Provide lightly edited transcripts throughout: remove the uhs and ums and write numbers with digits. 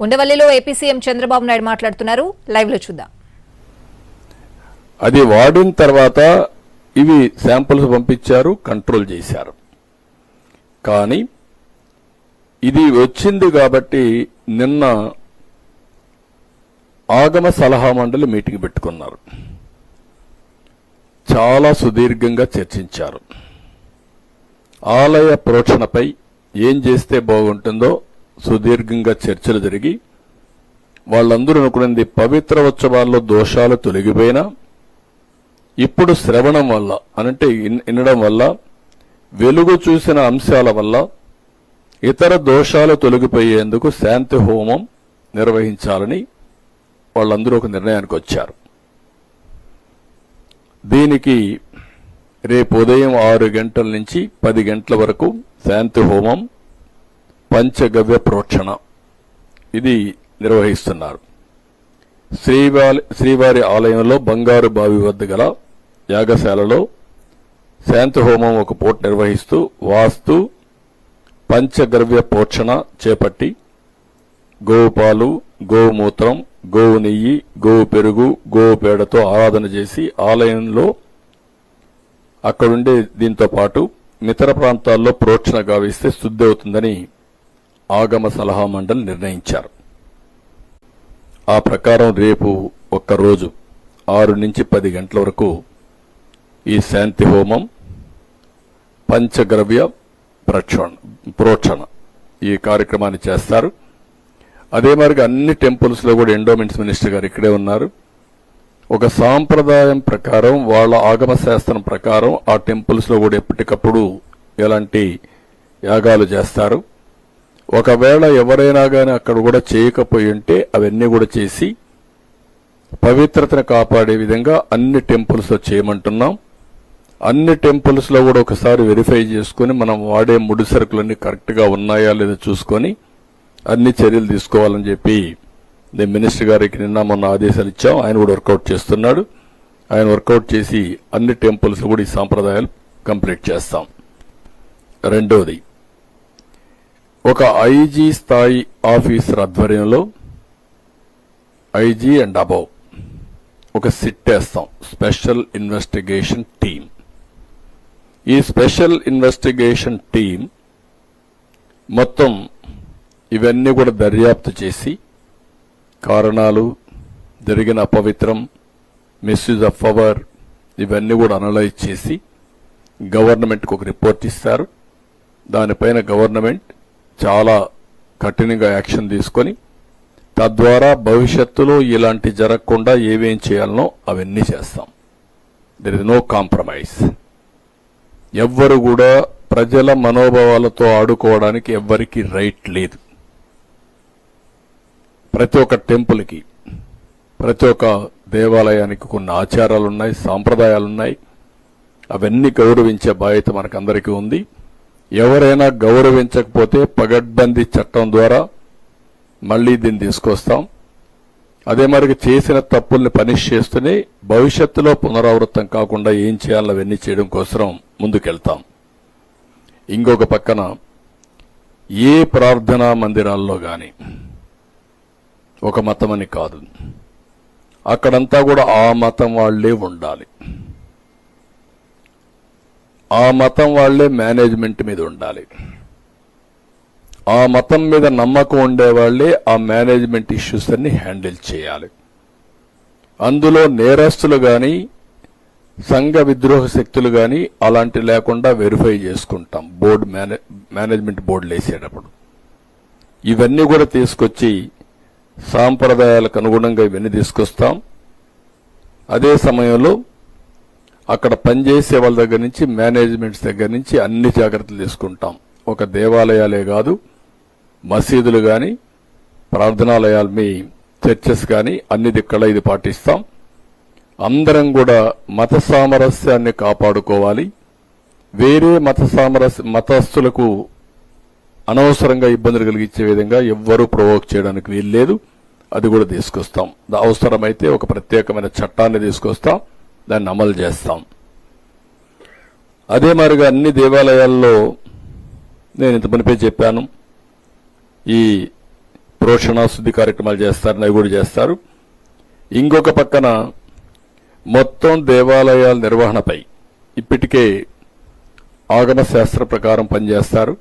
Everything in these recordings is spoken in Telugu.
ఉండవల్లిలో ఏపీ సీఎం చంద్రబాబు నాయుడు మాట్లాడుతున్నారు. లైవ్ లో చూద్దాం. అది వాడిన తర్వాత ఇవి శాంపుల్స్ పంపించారు, కంట్రోల్ చేశారు. కానీ ఇది వచ్చింది కాబట్టి నిన్న ఆగమ సలహా మండలి మీటింగ్ పెట్టుకున్నారు. చాలా సుదీర్ఘంగా చర్చించారు. ఆలయ ప్రోక్షణపై ఏం చేస్తే బాగుంటుందో సుదీర్ఘంగా చర్చలు జరిగి వాళ్ళందరూ అనుకున్నది పవిత్ర ఉత్సవాల్లో దోషాలు తొలగిపోయినా ఇప్పుడు శ్రవణం వల్ల అంటే వినడం వల్ల వెలుగు చూసిన అంశాల వల్ల ఇతర దోషాలు తొలగిపోయేందుకు శాంతి హోమం నిర్వహించాలని వాళ్ళందరూ ఒక నిర్ణయానికి వచ్చారు. దీనికి రేపు ఉదయం 6 గంటల నుంచి 10 గంటల వరకు శాంతి హోమం, పంచగవ్య ప్రోక్షణ ఇది నిర్వహిస్తున్నారు. శ్రీవారి ఆలయంలో బంగారు బావి వద్ద గల యాగశాలలో శాంతి హోమం ఒక పూట నిర్వహిస్తూ వాస్తు పంచగవ్య ప్రోక్షణ చేపట్టి గోవు పాలు, గోమూత్రం, గోవు నెయ్యి, గోవు పెరుగు, గోవు పేడతో ఆరాధన చేసి ఆలయంలో అక్కడుండే దీంతో పాటు ఇతర ప్రాంతాల్లో ప్రోక్షణ గావిస్తే శుద్ధి అవుతుందని ఆగమ సలహా మండలి నిర్ణయించారు. ఆ ప్రకారం రేపు ఒక్కరోజు 6 నుంచి 10 గంటల వరకు ఈ శాంతి హోమం, పంచగవ్య ప్రోక్షణ ఈ కార్యక్రమాన్ని చేస్తారు. అదే మరిగా అన్ని టెంపుల్స్ లో కూడా ఎండోమెంట్స్ మినిస్టర్ గారు ఇక్కడే ఉన్నారు. ఒక సాంప్రదాయం ప్రకారం వాళ్ళ ఆగమ శాస్త్రం ప్రకారం ఆ టెంపుల్స్ లో కూడా ఎప్పటికప్పుడు ఎలాంటి యాగాలు చేస్తారు. ఒకవేళ ఎవరైనా గాని అక్కడ కూడా చేయకపోయి ఉంటే అవన్నీ కూడా చేసి పవిత్రతను కాపాడే విధంగా అన్ని టెంపుల్స్ లో చేయమంటున్నాం. అన్ని టెంపుల్స్ లో కూడా ఒకసారి వెరిఫై చేసుకుని మనం వాడే ముడి సరుకులన్నీ కరెక్ట్ గా ఉన్నాయా లేదా చూసుకొని అన్ని చర్యలు తీసుకోవాలని చెప్పి మినిస్టర్ గారికి నిన్న మొన్న ఆదేశాలు ఇచ్చాం. ఆయన కూడా వర్కౌట్ చేస్తున్నాడు. ఆయన వర్కౌట్ చేసి అన్ని టెంపుల్స్ కూడా ఈ సాంప్రదాయాలు కంప్లీట్ చేస్తాం. రెండోది, ఒక ఐజీ స్థాయి ఆఫీసర్ ఆధ్వర్యంలో ఐజీ అండ్ అబౌవ్ ఒక సిట్ వేస్తాం, స్పెషల్ ఇన్వెస్టిగేషన్ టీం. ఈ స్పెషల్ ఇన్వెస్టిగేషన్ టీం మొత్తం ఇవన్నీ కూడా దర్యాప్తు చేసి కారణాలు, జరిగిన అపవిత్రం, మిస్యూజ్ ఆఫ్ పవర్ ఇవన్నీ కూడా అనలైజ్ చేసి గవర్నమెంట్కి ఒక రిపోర్ట్ ఇస్తారు. దానిపైన గవర్నమెంట్ చాలా కఠినంగా యాక్షన్ తీసుకొని తద్వారా భవిష్యత్తులో ఇలాంటి జరగకుండా ఏమేం చేయాలనో అవన్నీ చేస్తాం. There is no compromise. ఎవ్వరు కూడా ప్రజల మనోభావాలతో ఆడుకోవడానికి ఎవ్వరికీ రైట్ లేదు. ప్రతి ఒక్క టెంపుల్కి, ప్రతి ఒక్క దేవాలయానికి కొన్ని ఆచారాలున్నాయి, సాంప్రదాయాలున్నాయి. అవన్నీ గౌరవించే బాధ్యత మనకందరికీ ఉంది. ఎవరైనా గౌరవించకపోతే పగడ్బందీ చట్టం ద్వారా మళ్లీ దీన్ని తీసుకొస్తాం. అదే మరి చేసిన తప్పుల్ని పనిష్ చేస్తూనే భవిష్యత్తులో పునరావృతం కాకుండా ఏం చేయాలో అవన్నీ చేయడం కోసం ముందుకెళ్తాం. ఇంకొక పక్కన ఏ ప్రార్థనా మందిరాల్లో గాని ఒక మతమని కాదు, అక్కడంతా కూడా ఆ మతం వాళ్లే ఉండాలి. ఆ మతం వాళ్లే మేనేజ్మెంట్ మీద ఉండాలి. ఆ మతం మీద నమ్మకం ఉండేవాళ్లే ఆ మేనేజ్మెంట్ ఇష్యూస్ అన్ని హ్యాండిల్ చేయాలి. అందులో నేరస్తులు గాని, సంఘ విద్రోహ శక్తులు గాని అలాంటి లేకుండా వెరిఫై చేసుకుంటాం బోర్డు మేనేజ్మెంట్ బోర్డులు వేసేటప్పుడు. ఇవన్నీ కూడా తీసుకొచ్చి సాంప్రదాయాలకు అనుగుణంగా ఇవన్నీ తీసుకొస్తాం. అదే సమయంలో అక్కడ పనిచేసే వాళ్ళ దగ్గర నుంచి, మేనేజ్మెంట్స్ దగ్గర నుంచి అన్ని జాగ్రత్తలు తీసుకుంటాం. ఒక దేవాలయాలే కాదు, మసీదులు గాని, ప్రార్థనాలయాలు, మీ చర్చెస్ గాని అన్ని దిక్కల ఇది పాటిస్తాం. అందరం కూడా మత సామరస్యాన్ని కాపాడుకోవాలి. వేరే మతస్థులకు అనవసరంగా ఇబ్బందులు కలిగించే విధంగా ఎవ్వరూ ప్రొవోక్ చేయడానికి వీల్లేదు. అది కూడా తీసుకొస్తాం. అవసరమైతే ఒక ప్రత్యేకమైన చట్టాన్ని తీసుకొస్తాం, దాన్ని అమలు చేస్తాం. అదే మాదిరిగా అన్ని దేవాలయాల్లో నేను ఇంత మునిపే చెప్పాను, ఈ ప్రోషణ శుద్ధి కార్యక్రమాలు చేస్తారు, అవి కూడా చేస్తారు. ఇంకొక పక్కన మొత్తం దేవాలయాల నిర్వహణపై ఇప్పటికే ఆగమ శాస్త్ర ప్రకారం పనిచేస్తారు.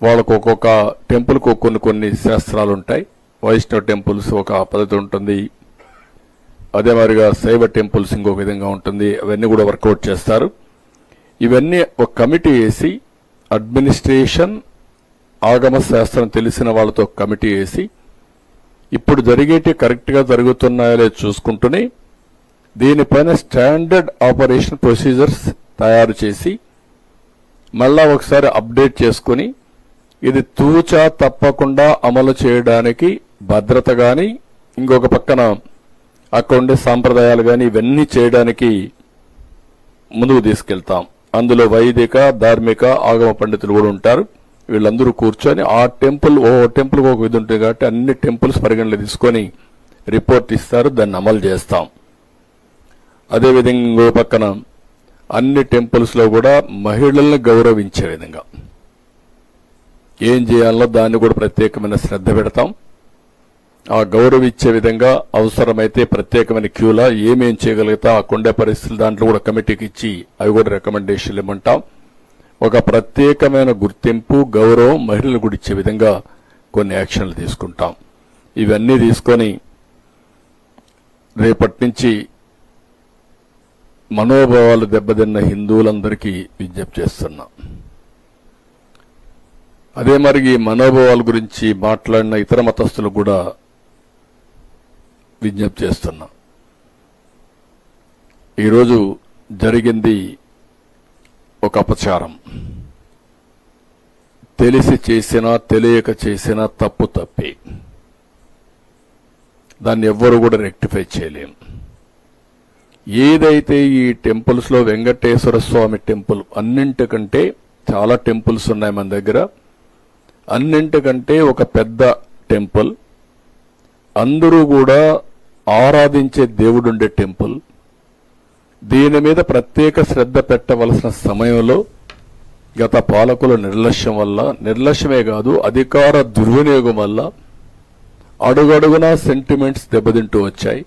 వాళ్ళకు ఒక్కొక్క టెంపుల్కు కొన్ని శాస్త్రాలు ఉంటాయి. వైష్ణవ టెంపుల్స్ ఒక పద్ధతి ఉంటుంది, అదే మాదిరిగా శైవ టెంపుల్స్ ఇంకొక విధంగా ఉంటుంది. అవన్నీ కూడా వర్కౌట్ చేస్తారు. ఇవన్నీ ఒక కమిటీ వేసి అడ్మినిస్ట్రేషన్, ఆగమ శాస్త్రం తెలిసిన వాళ్ళతో కమిటీ వేసి ఇప్పుడు జరిగేటి కరెక్ట్గా జరుగుతున్నాయో లేదో చూసుకుంటూనే దీనిపైన స్టాండర్డ్ ఆపరేషన్ ప్రొసీజర్స్ తయారు చేసి మళ్ళా ఒకసారి అప్డేట్ చేసుకుని ఇది తూచా తప్పకుండా అమలు చేయడానికి భద్రత గాని, ఇంకొక పక్కన అక్కడ ఉండే సాంప్రదాయాలు గాని ఇవన్నీ చేయడానికి ముందుకు తీసుకెళ్తాం. అందులో వైదిక, ధార్మిక, ఆగమ పండితులు కూడా ఉంటారు. వీళ్ళందరూ కూర్చొని ఆ టెంపుల్ టెంపుల్కి ఒక ఇది ఉంటుంది కాబట్టి అన్ని టెంపుల్స్ పరిగణలో తీసుకొని రిపోర్ట్ ఇస్తారు, దాన్ని అమలు చేస్తాం. అదేవిధంగా ఇంకో పక్కన అన్ని టెంపుల్స్ లో కూడా మహిళల్ని గౌరవించే విధంగా ఏం చేయాలో దాన్ని కూడా ప్రత్యేకమైన శ్రద్ధ పెడతాం. ఆ గౌరవించే విధంగా అవసరమైతే ప్రత్యేకమైన క్యూలా ఏమేం చేయగలుగుతా ఆ కొండే పరిస్థితులు దాంట్లో కూడా కమిటీకి ఇచ్చి అవి కూడా రికమెండేషన్లు ఇవ్వమంటాం. ఒక ప్రత్యేకమైన గుర్తింపు, గౌరవం మహిళలు కూడా ఇచ్చే విధంగా కొన్ని యాక్షన్లు తీసుకుంటాం. ఇవన్నీ తీసుకొని రేపటి నుంచి మనోభావాలు దెబ్బతిన్న హిందువులందరికీ విజ్ఞప్తి చేస్తున్నా. అదే మరి ఈ మనోభావాల గురించి మాట్లాడిన ఇతర మతస్థులు కూడా విజ్ఞప్తి చేస్తున్నా. ఈరోజు జరిగింది ఒక అపచారం. తెలిసి చేసినా తెలియక చేసినా తప్పు తప్పే. దాన్ని ఎవ్వరు కూడా రెక్టిఫై చేయలేం. ఏదైతే ఈ టెంపుల్స్ లో వెంకటేశ్వర స్వామి టెంపుల్ అన్నింటికంటే చాలా టెంపుల్స్ ఉన్నాయి మన దగ్గర, అన్నింటికంటే ఒక పెద్ద టెంపుల్, అందరూ కూడా ఆరాధించే దేవుడుండే టెంపుల్. దీని మీద ప్రత్యేక శ్రద్ధ పెట్టవలసిన సమయంలో గత పాలకుల నిర్లక్ష్యం వల్ల, నిర్లక్ష్యమే కాదు అధికార దుర్వినియోగం వల్ల అడుగడుగునా సెంటిమెంట్స్ దెబ్బతింటూ వచ్చాయి.